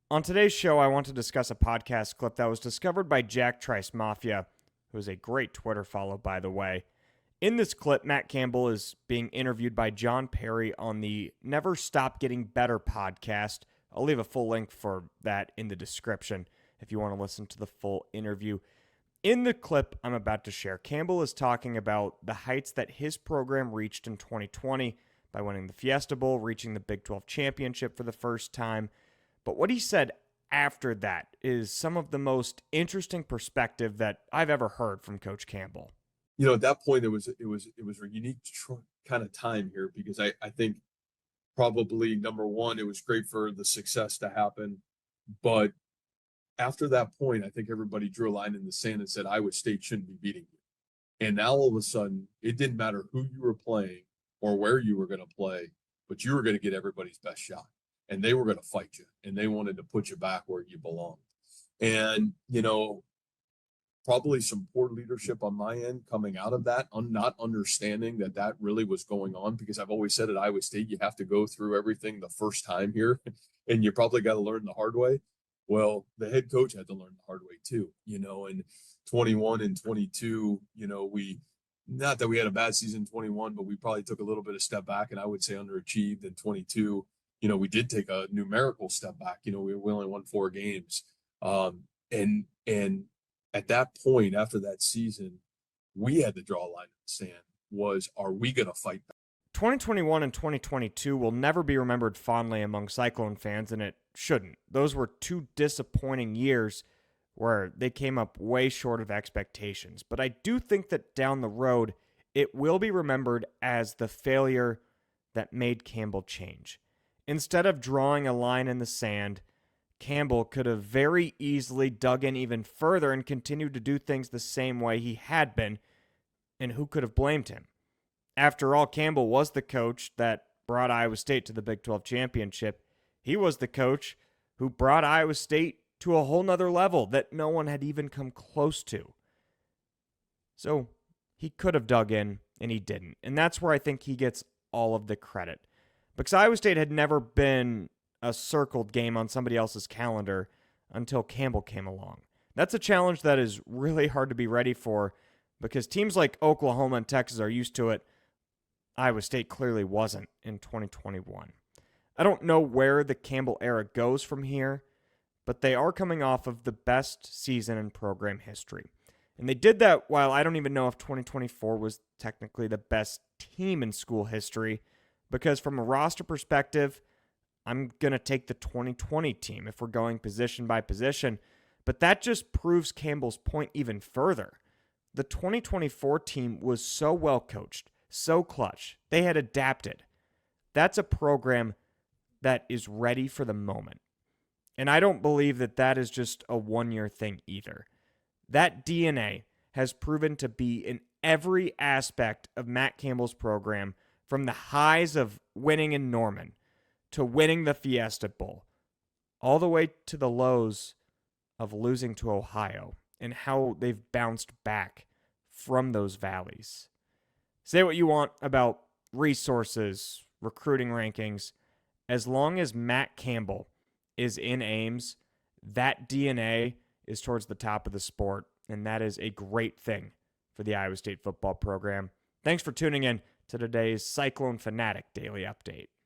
On today's show, I want to discuss a podcast clip that was discovered by Jack Trice Mafia, who is a great Twitter follow, by the way. In this clip, Matt Campbell is being interviewed by John Perry on the Never Stop Getting Better podcast. I'll leave a full link for that in the description if you want to listen to the full interview. In the clip I'm about to share, Campbell is talking about the heights that his program reached in 2020 by winning the Fiesta Bowl, reaching the Big 12 championship for the first time. But what he said after that is some of the most interesting perspective that I've ever heard from Coach Campbell. At that point it was a unique kind of time here because I think probably number one, it was great for the success to happen, but after that point, I think everybody drew a line in the sand and said Iowa State shouldn't be beating you. And now all of a sudden, it didn't matter who you were playing or where you were going to play, but you were going to get everybody's best shot, and they were going to fight you, and they wanted to put you back where you belong. And probably some poor leadership on my end coming out of that, not understanding that really was going on, because I've always said at Iowa State, you have to go through everything the first time here, and you probably got to learn the hard way. Well, the head coach had to learn the hard way too, and 21 and 22, we, not that we had a bad season in 21, but we probably took a little bit of step back, and I would say underachieved in 22. We did take a numerical step back. We only won 4 games. And at that point, after that season, we had to draw a line in the sand. Are we going to fight back? 2021 and 2022 will never be remembered fondly among Cyclone fans, and it shouldn't. Those were 2 disappointing years where they came up way short of expectations. But I do think that down the road, it will be remembered as the failure that made Campbell change. Instead of drawing a line in the sand, Campbell could have very easily dug in even further and continued to do things the same way he had been, and who could have blamed him? After all, Campbell was the coach that brought Iowa State to the Big 12 championship. He was the coach who brought Iowa State to a whole nother level that no one had even come close to. So he could have dug in, and he didn't. And that's where I think he gets all of the credit. Because Iowa State had never been a circled game on somebody else's calendar until Campbell came along. That's a challenge that is really hard to be ready for, because teams like Oklahoma and Texas are used to it. Iowa State clearly wasn't in 2021. I don't know where the Campbell era goes from here, but they are coming off of the best season in program history. And they did that while I don't even know if 2024 was technically the best team in school history, because from a roster perspective, I'm going to take the 2020 team if we're going position by position. But that just proves Campbell's point even further. The 2024 team was so well coached, so clutch. They had adapted. That's a program that is ready for the moment. And I don't believe that that is just a one-year thing either. That DNA has proven to be in every aspect of Matt Campbell's program, from the highs of winning in Norman to winning the Fiesta Bowl, all the way to the lows of losing to Ohio, and how they've bounced back from those valleys. Say what you want about resources, recruiting rankings. As long as Matt Campbell is in Ames, that DNA is towards the top of the sport, and that is a great thing for the Iowa State football program. Thanks for tuning in to today's Cyclone Fanatic Daily Update.